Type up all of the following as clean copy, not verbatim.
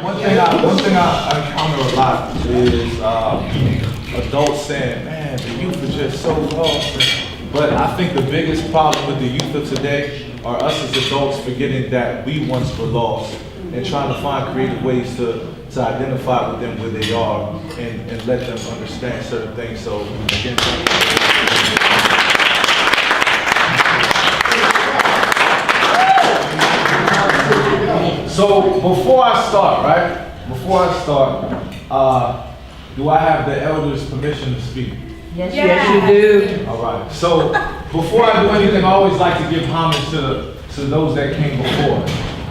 One thing I encounter a lot is adults saying, man, the youth are just so lost. But I think the biggest problem with the youth of today are us as adults forgetting that we once were lost and trying to find creative ways to identify with them where they are and let them understand certain things. So again, so before I start, do I have the elders' permission to speak? Yes, you do. All right. So before I do anything, I always like to give homage to those that came before.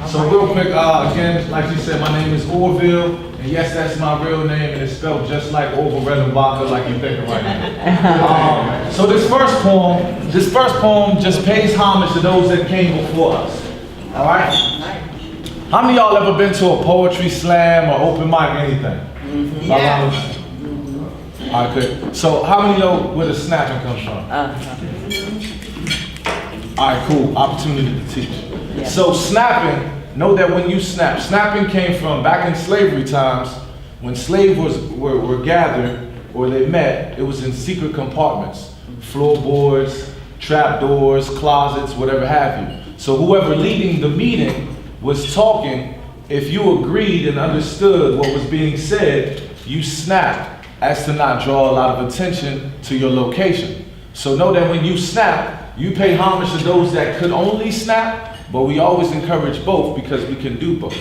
So real quick, again, like you said, my name is Orville, and yes, that's my real name, and it's spelled just like Orville Redenbacher, like you're thinking right now. So this first poem just pays homage to those that came before us. All right. How many of y'all ever been to a poetry slam or open mic, anything? Yeah. All right, good. So how many know where the snapping comes from? All right, cool. Opportunity to teach. Yeah. So snapping, know that when you snap, snapping came from back in slavery times when slaves were gathered or they met, it was in secret compartments, floorboards, trapdoors, closets, whatever have you. So whoever leading the meeting was talking, if you agreed and understood what was being said, you snapped as to not draw a lot of attention to your location. So know that when you snap, you pay homage to those that could only snap, but we always encourage both because we can do both.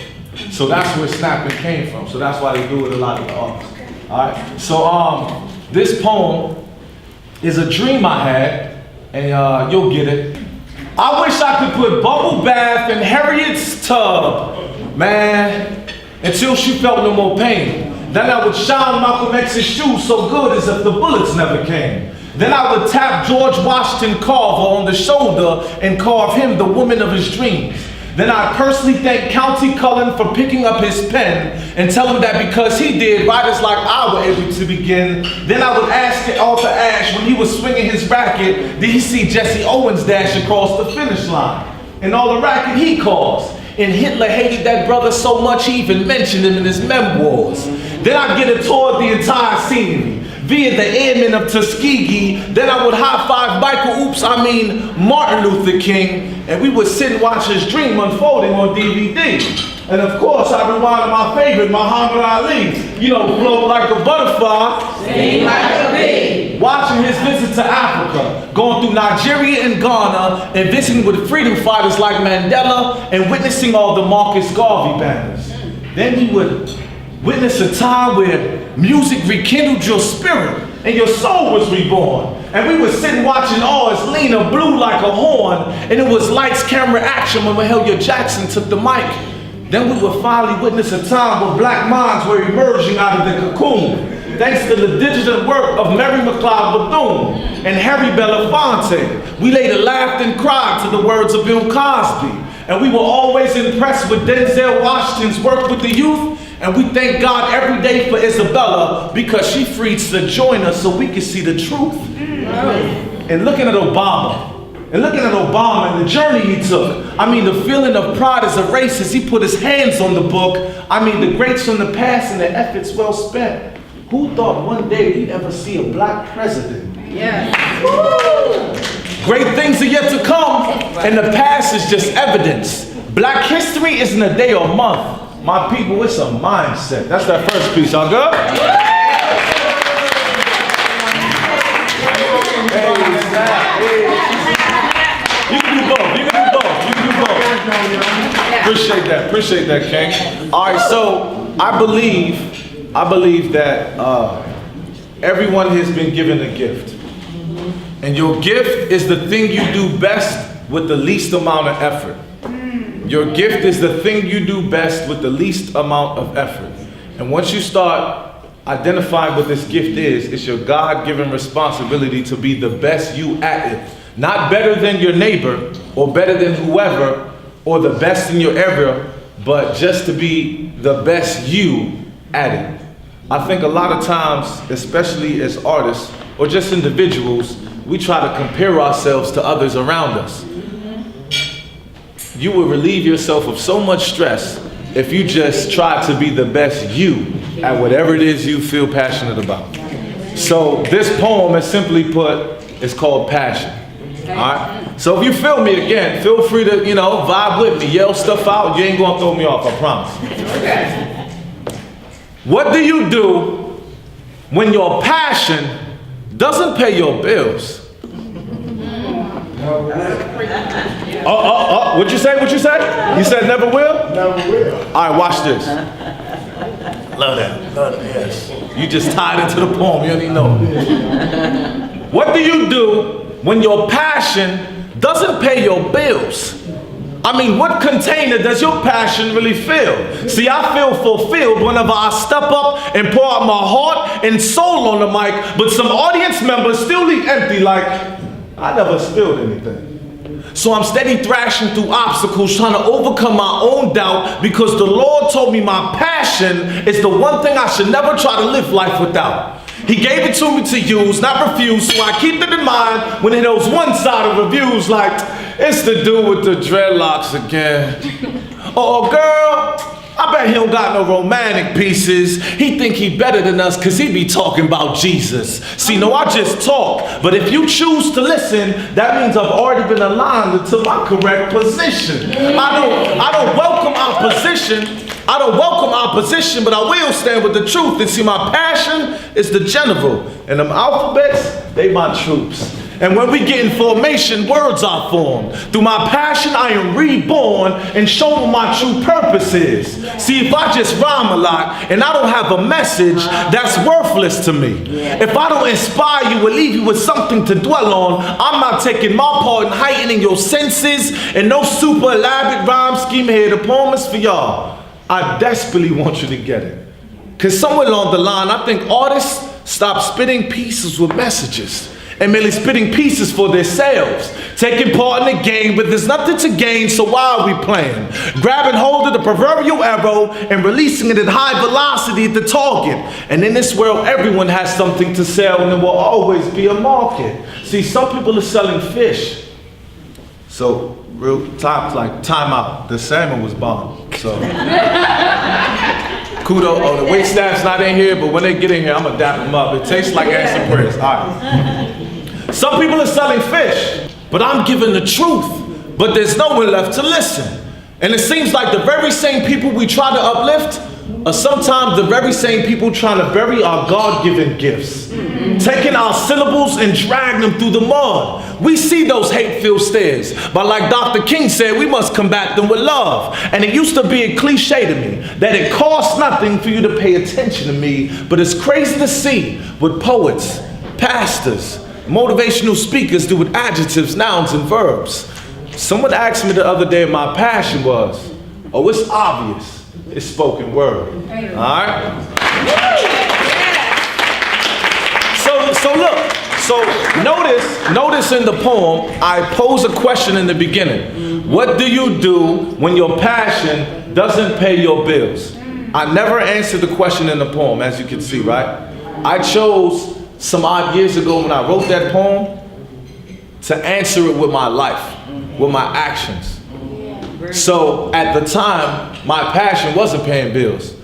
So that's where snapping came from. So that's why they do it a lot of the artists. All right. So this poem is a dream I had, and you'll get it. I wish I could put bubble bath in Harriet's tub, man, until she felt no more pain. Then I would shine Malcolm X's shoes so good as if the bullets never came. Then I would tap George Washington Carver on the shoulder and carve him the woman of his dreams. Then I'd personally thank County Cullen for picking up his pen and tell him that because he did, writers like I were able to begin. Then I would ask Arthur Ashe when he was swinging his racket, did he see Jesse Owens dash across the finish line? And all the racket he caused. And Hitler hated that brother so much he even mentioned him in his memoirs. Then I'd get it toward the entire scenery via the airmen of Tuskegee. Then I would high-five Martin Luther King, and we would sit and watch his dream unfolding on DVD. And of course, I rewind to my favorite, Muhammad Ali. You know, float like a butterfly, sing like a bee. Watching his visit to Africa, going through Nigeria and Ghana, and visiting with freedom fighters like Mandela, and witnessing all the Marcus Garvey banners. Then he would witness a time where music rekindled your spirit and your soul was reborn. And we would sit and watching all as Lena blew like a horn, and it was lights, camera, action when Mahalia Jackson took the mic. Then we would finally witness a time where black minds were emerging out of the cocoon, thanks to the digital work of Mary McLeod Bethune and Harry Belafonte. We later laughed and cried to the words of Bill Cosby. And we were always impressed with Denzel Washington's work with the youth. And we thank God every day for Isabella because she freed to join us so we could see the truth. And looking at Obama, and the journey he took, I mean, the feeling of pride as a racist, he put his hands on the book. I mean, the greats from the past and the efforts well spent. Who thought one day we'd ever see a black president? Yeah. Great things are yet to come, and the past is just evidence. Black history isn't a day or month. My people, it's a mindset. That's that first piece, y'all good? You can do both. Appreciate that, King. All right, so I believe that everyone has been given a gift. And your gift is the thing you do best with the least amount of effort. Your gift is the thing you do best with the least amount of effort. And once you start identifying what this gift is, it's your God-given responsibility to be the best you at it. Not better than your neighbor or better than whoever or the best in your area, but just to be the best you at it. I think a lot of times, especially as artists or just individuals, we try to compare ourselves to others around us. You will relieve yourself of so much stress if you just try to be the best you at whatever it is you feel passionate about. So this poem is simply put, it's called Passion. All right? So if you feel me again, feel free to, vibe with me, yell stuff out. You ain't gonna throw me off, I promise. Okay. What do you do when your passion doesn't pay your bills? What'd you say? You said never will? Never will. All right, watch this. Love that, yes. You just tied into the poem, you don't even know. What do you do when your passion doesn't pay your bills? I mean, what container does your passion really fill? See, I feel fulfilled whenever I step up and pour out my heart and soul on the mic, but some audience members still leave empty like, I never spilled anything. So I'm steady thrashing through obstacles, trying to overcome my own doubt, because the Lord told me my passion is the one thing I should never try to live life without. He gave it to me to use, not refuse, so I keep it in mind when it knows one side of reviews like, it's the dude with the dreadlocks again. Oh, girl, I bet he don't got no romantic pieces. He think he better than us because he be talking about Jesus. See, no, I just talk. But if you choose to listen, that means I've already been aligned into my correct position. I don't welcome opposition. I don't welcome opposition, but I will stand with the truth. And see, my passion is the general. And them alphabets, they my troops. And when we get in formation, words are formed. Through my passion, I am reborn and shown what my true purpose is. See, if I just rhyme a lot and I don't have a message, that's worthless to me. If I don't inspire you or leave you with something to dwell on, I'm not taking my part in heightening your senses. And no super elaborate rhyme scheme here. The poem is for y'all. I desperately want you to get it. Because somewhere along the line, I think artists stop spitting pieces with messages and merely spitting pieces for themselves, taking part in the game, but there's nothing to gain, so why are we playing? Grabbing hold of the proverbial arrow and releasing it at high velocity at the target. And in this world, everyone has something to sell, and there will always be a market. See, some people are selling fish. So, time out. The salmon was bomb. So, kudos. Oh, the wait staff's not in here, but when they get in here, I'm gonna dap them up. It tastes like answer prayers. All right. Some people are selling fish, but I'm giving the truth. But there's no one left to listen. And it seems like the very same people we try to uplift are sometimes the very same people trying to bury our God-given gifts. Taking our syllables and dragging them through the mud. We see those hate-filled stares, but like Dr. King said, we must combat them with love. And it used to be a cliche to me that it costs nothing for you to pay attention to me, but it's crazy to see what poets, pastors, motivational speakers do with adjectives, nouns, and verbs. Someone asked me the other day what my passion was. Oh, it's obvious. It's spoken word. All right? So look. So notice in the poem, I pose a question in the beginning. What do you do when your passion doesn't pay your bills? I never answered the question in the poem, as you can see, right? I chose some odd years ago when I wrote that poem to answer it with my life, with my actions. So at the time, my passion wasn't paying bills.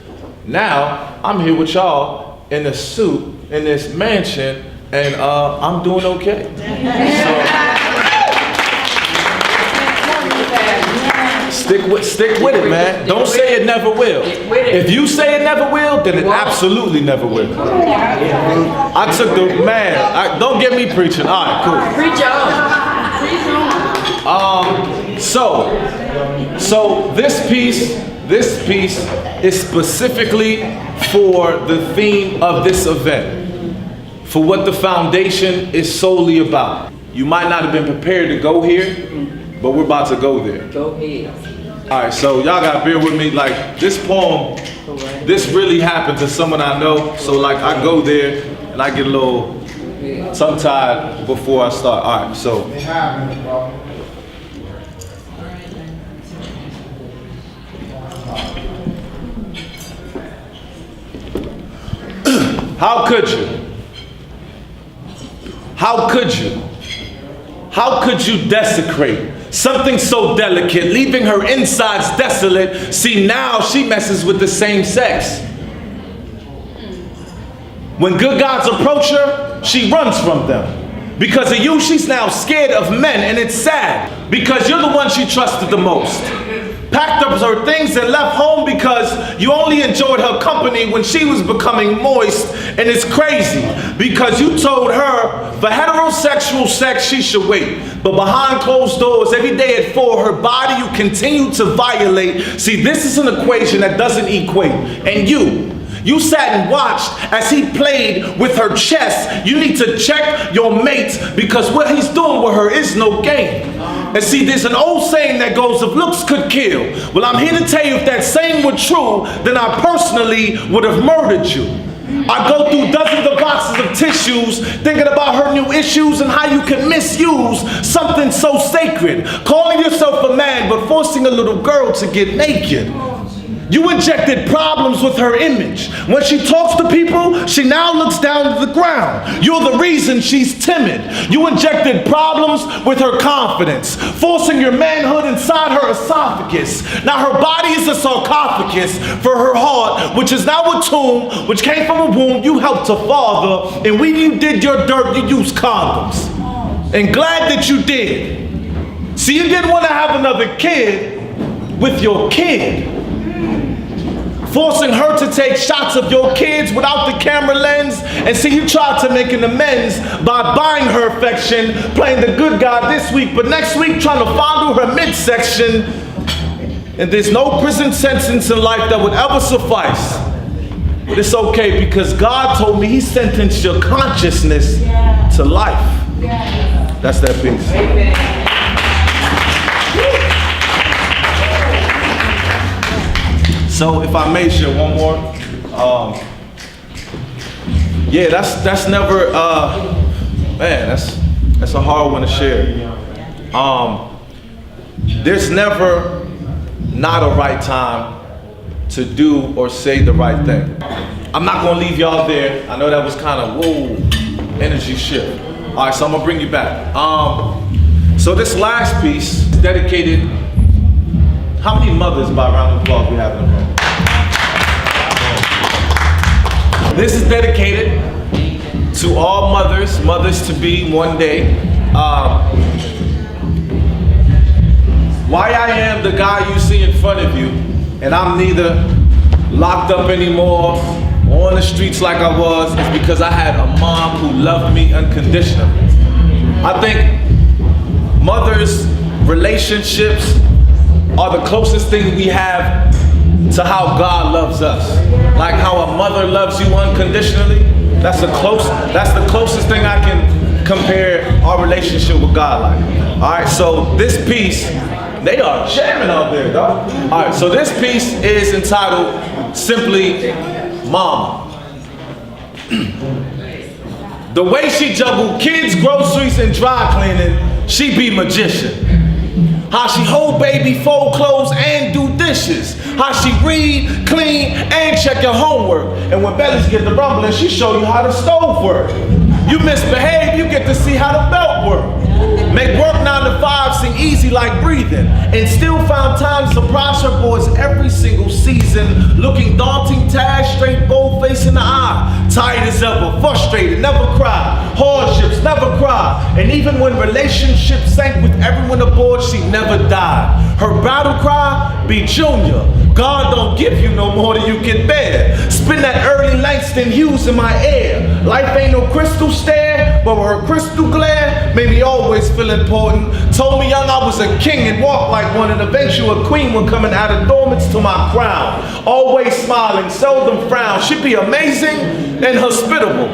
Now, I'm here with y'all in a suit, in this mansion, and I'm doing okay. So, stick with it, man. Don't say it never will. If you say it never will, then it absolutely never will. I took the, don't get me preaching. All right, cool. Preach on. So this piece is specifically for the theme of this event, for what the foundation is solely about. You might not have been prepared to go here, but we're about to go there. Go ahead. All right, so y'all gotta bear with me. Like this poem, this really happened to someone I know. So like I go there and I get a little tongue-tied before I start. All right, so. How could you? How could you? How could you desecrate Something so delicate, leaving her insides desolate. See, now she messes with the same sex. When good guys approach her, she runs from them. Because of you, she's now scared of men, and it's sad. Because you're the one she trusted the most. Packed up her things and left home because you only enjoyed her company when she was becoming moist. And it's crazy because you told her for heterosexual sex she should wait. But behind closed doors, every day at 4, her body you continue to violate. See, this is an equation that doesn't equate. And you sat and watched as he played with her chest. You need to check your mate because what he's doing with her is no game. And see, there's an old saying that goes, if looks could kill. Well, I'm here to tell you if that saying were true, then I personally would have murdered you. I go through dozens of boxes of tissues thinking about her new issues and how you can misuse something so sacred. Calling yourself a man but forcing a little girl to get naked. You injected problems with her image. When she talks to people, she now looks down to the ground. You're the reason she's timid. You injected problems with her confidence, forcing your manhood inside her esophagus. Now her body is a sarcophagus for her heart, which is now a tomb, which came from a womb you helped to father. And when you did your dirt, you used condoms. And glad that you did. See, you didn't want to have another kid with your kid. Forcing her to take shots of your kids without the camera lens. And see, you tried to make an amends by buying her affection, playing the good guy this week, but next week trying to fondle her midsection. And there's no prison sentence in life that would ever suffice. But it's okay because God told me he sentenced your consciousness to life. That's that piece. Amen. So if I may share one more, yeah, that's never, man, that's a hard one to share. There's never not a right time to do or say the right thing. I'm not gonna leave y'all there. I know that was kind of, whoa, energy shift. All right, so I'm gonna bring you back. So this last piece is dedicated. How many mothers by round of applause we have in the room? This is dedicated to all mothers, mothers to be one day. Why I am the guy you see in front of you, and I'm neither locked up anymore or on the streets like I was, is because I had a mom who loved me unconditionally. I think mothers' relationships are the closest thing we have to how God loves us. Like how a mother loves you unconditionally. That's the closest thing I can compare our relationship with God like. All right, so this piece, they are jamming out there, dog. All right, so this piece is entitled simply Mama. The way she juggled kids, groceries, and dry cleaning, she be magician. How she hold baby, fold clothes, and do dishes. How she read, clean, and check your homework. And when bellies get the rumbling, she show you how the stove work. You misbehave, you get to see how the belt work. Make work 9 to 5 seem easy like breathing. And still found time to surprise her boys every single season. Looking daunting, tagged, straight, bold face in the eye. Tired as ever, frustrated, never cry. Hardships, never cry. And even when relationships sank with everyone aboard, she never died. Her battle cry be Junior. God don't give you no more than you can bear. Spin that early Langston Hughes in my ear. Life ain't no crystal stare, but with her crystal glare made me always feel important. Told me young I was a king and walked like one, and eventually a queen would come and add adornments to my crown. Always smiling, seldom frown. She'd be amazing and hospitable,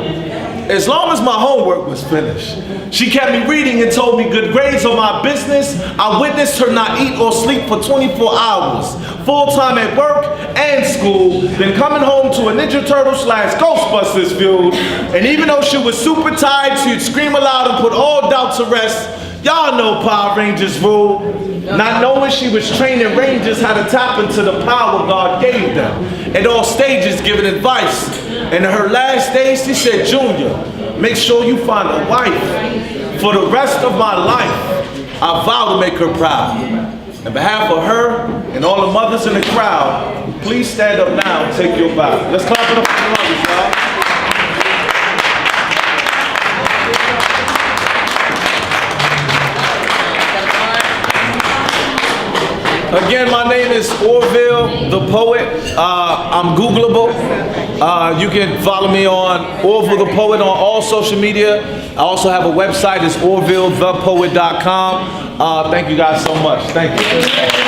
as long as my homework was finished. She kept me reading and told me good grades are my business. I witnessed her not eat or sleep for 24 hours. Full-time at work and school, then coming home to a Ninja Turtle / Ghostbusters feud. And even though she was super tired, she'd scream aloud and put all doubt to rest. Y'all know Power Rangers rule. Not knowing she was training Rangers how to tap into the power God gave them. At all stages giving advice. And in her last days she said, Junior, make sure you find a wife for the rest of my life. I vow to make her proud. On behalf of her and all the mothers in the crowd, please stand up now and take your bow. Let's clap it up for the mothers, y'all. Again, my name is Orville the Poet. I'm Googleable. You can follow me on Orville the Poet on all social media. I also have a website. It's orvillethepoet.com. Thank you guys so much. Thank you.